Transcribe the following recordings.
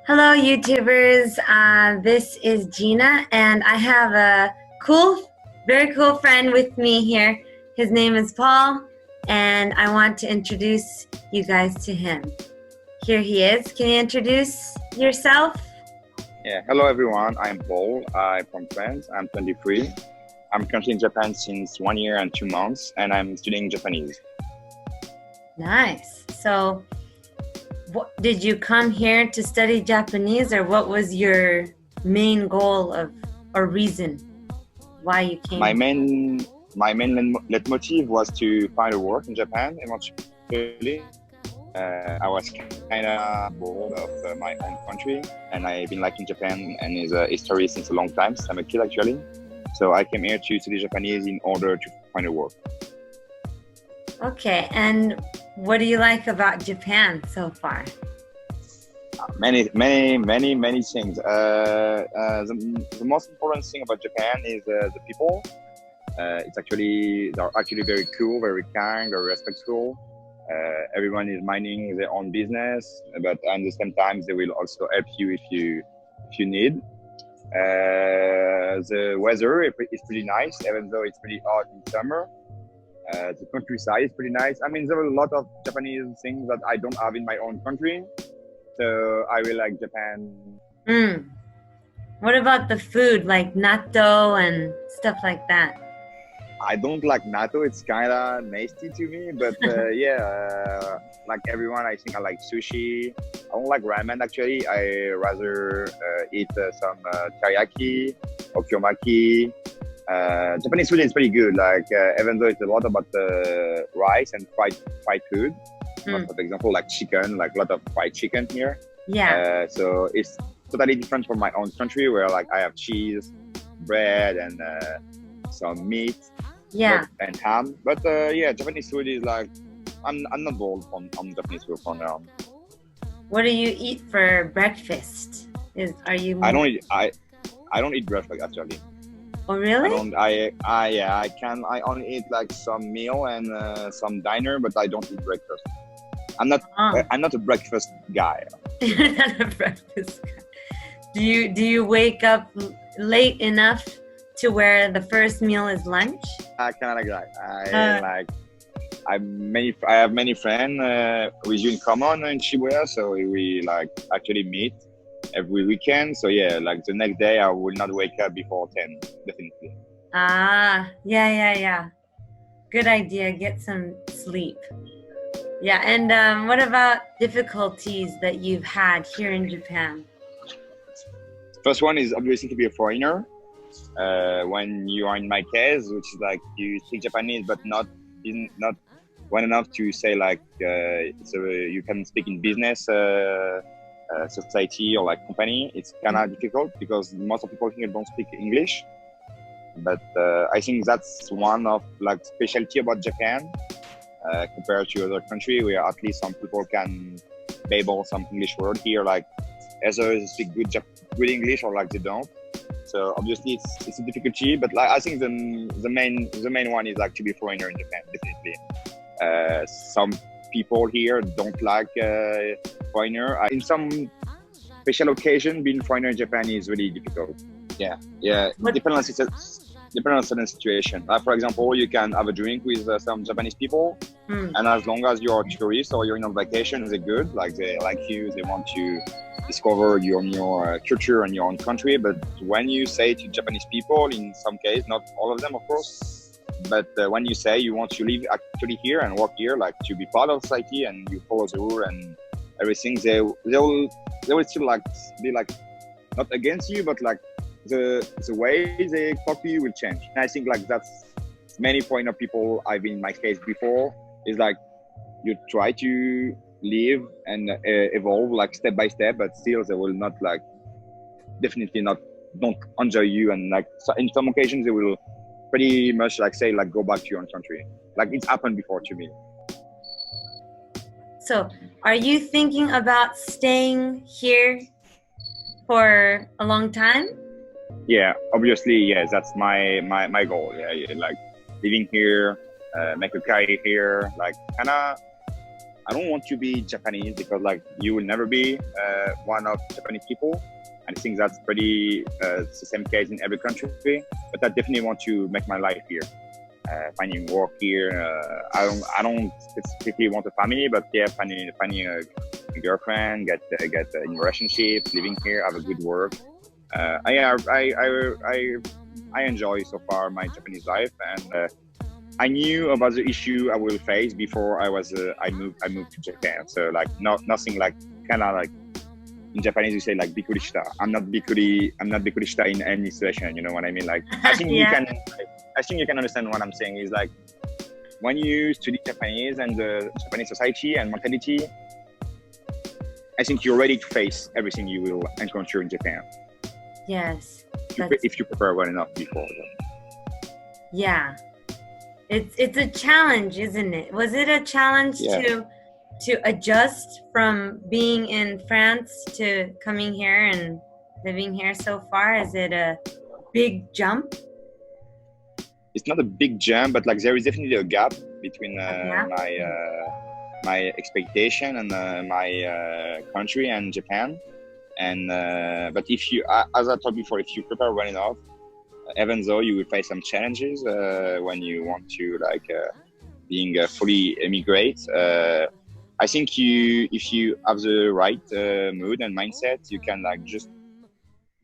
Hello, YouTubers. This is Gina, and I have a very cool friend with me here. His name is Paul, and I want to introduce you guys to him. Here he is. Can you introduce yourself? Yeah, hello everyone. I'm Paul. I'm from France. I'm 23. I'm currently in Japan since 1 year and 2 months, and I'm studying Japanese. Nice. So, did you come here to study Japanese, or what was your main goal or reason why you came? My main leitmotiv was to find a work in Japan eventually. I was kind of bored of my own country, and I've been liking Japan and its history since a long time, since I'm a kid actually. So I came here to study Japanese in order to find a work. Okay, and what do you like about Japan so far? Many things. The most important thing about Japan is the people. They're actually very cool, very kind, very respectful. Everyone is minding their own business, but at the same time, they will also help you if you need. The weather is pretty nice, even though it's pretty hot in summer. The countryside is pretty nice. I mean, there are a lot of Japanese things that I don't have in my own country. So I really like Japan. What about the food, like natto and stuff like that? I don't like natto. It's kind of nasty to me, but like everyone, I think I like sushi. I don't like ramen actually. I rather eat some teriyaki, okonomiyaki. Japanese food is pretty good. Like even though it's a lot about rice and fried food. For example, like chicken, like a lot of fried chicken here. Yeah. So it's totally different from my own country, where like I have cheese, bread, and some meat. Yeah. And ham. But Japanese food is like I'm not bold on Japanese food for now. What do you eat for breakfast? I don't eat breakfast actually. Oh really? I only eat like some meal and some diner, but I don't eat breakfast. I'm not a breakfast guy. You're not a breakfast guy. Do you wake up late enough to where the first meal is lunch? I kind of like that. I have many friends with you in common in Shibuya, so we like actually meet every weekend. So yeah, like the next day I will not wake up before 10, definitely. Yeah. Good idea. Get some sleep. Yeah, and what about difficulties that you've had here in Japan? First one is obviously to be a foreigner. When you are in my case, which is like you speak Japanese, but not well enough to say like so you can speak in business society or like company. It's kind of difficult because most of people here don't speak English. But I think that's one of like specialty about Japan compared to other country, where at least some people can babble some English word. Here, like either they speak good English or like they don't. So obviously it's a difficulty, but like I think the main one is like to be foreigner in Japan, definitely. Some people here don't like foreigner. In some special occasion, being foreigner in Japan is really difficult. Yeah. Depends on certain situation. Like for example, you can have a drink with some Japanese people, and as long as you're a tourist or you're on vacation, they're good. Like they like you, they want to discover your culture and your own country. But when you say to Japanese people, in some case, not all of them, of course, but when you say you want to live actually here and work here, like to be part of society and you follow the rule and everything, they will still like be like not against you, but like the way they talk to you will change. And I think like that's many foreigner people I've been in my case before is like you try to live and evolve like step by step, but still they will not like definitely don't enjoy you, and like so in some occasions they will pretty much like say like go back to your own country. Like it's happened before to me. So are you thinking about staying here for a long time? Yeah, obviously, yes, that's my goal. Yeah, like living here, make a career here, like kind of I don't want to be Japanese because like you will never be one of Japanese people. I think that's pretty it's the same case in every country. But I definitely want to make my life here, finding work here. I don't specifically want a family, but yeah, finding a girlfriend, get a relationship, living here, have a good work. I enjoy so far my Japanese life, and I knew about the issue I will face before I moved to Japan. So like nothing like kind of like in Japanese you say like bikurishita. I'm not bikurishita in any situation. You know what I mean? Like I think I think you can understand what I'm saying. Is like when you study Japanese and the Japanese society and mentality, I think you're ready to face everything you will encounter in Japan. Yes. If you prepare well enough before. Yeah. It's a challenge, isn't it? Was it a challenge to adjust from being in France to coming here and living here so far? Is it a big jump? It's not a big jump, but like there is definitely a gap between my expectation and my country and Japan. And but if you, as I told before, if you prepare well enough, even though you will face some challenges when you want to like being fully immigrate, I think if you have the right mood and mindset, you can like just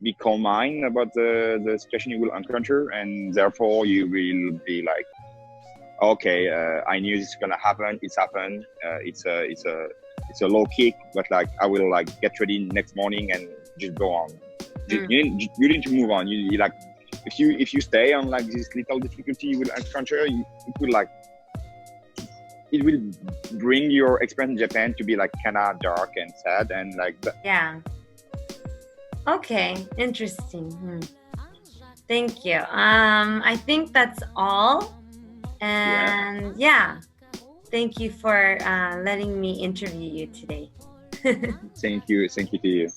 be calm mind about the situation you will encounter, and therefore you will be like, okay, I knew this is gonna happen. It's happened. It's a low kick, but like I will like get ready next morning and just go on. You need to move on. You like if you stay on like this little difficulty you will encounter, it will bring your experience in Japan to be like kind of dark and sad and like yeah. Okay, interesting. Thank you. I think that's all. And thank you for letting me interview you today. Thank you to you.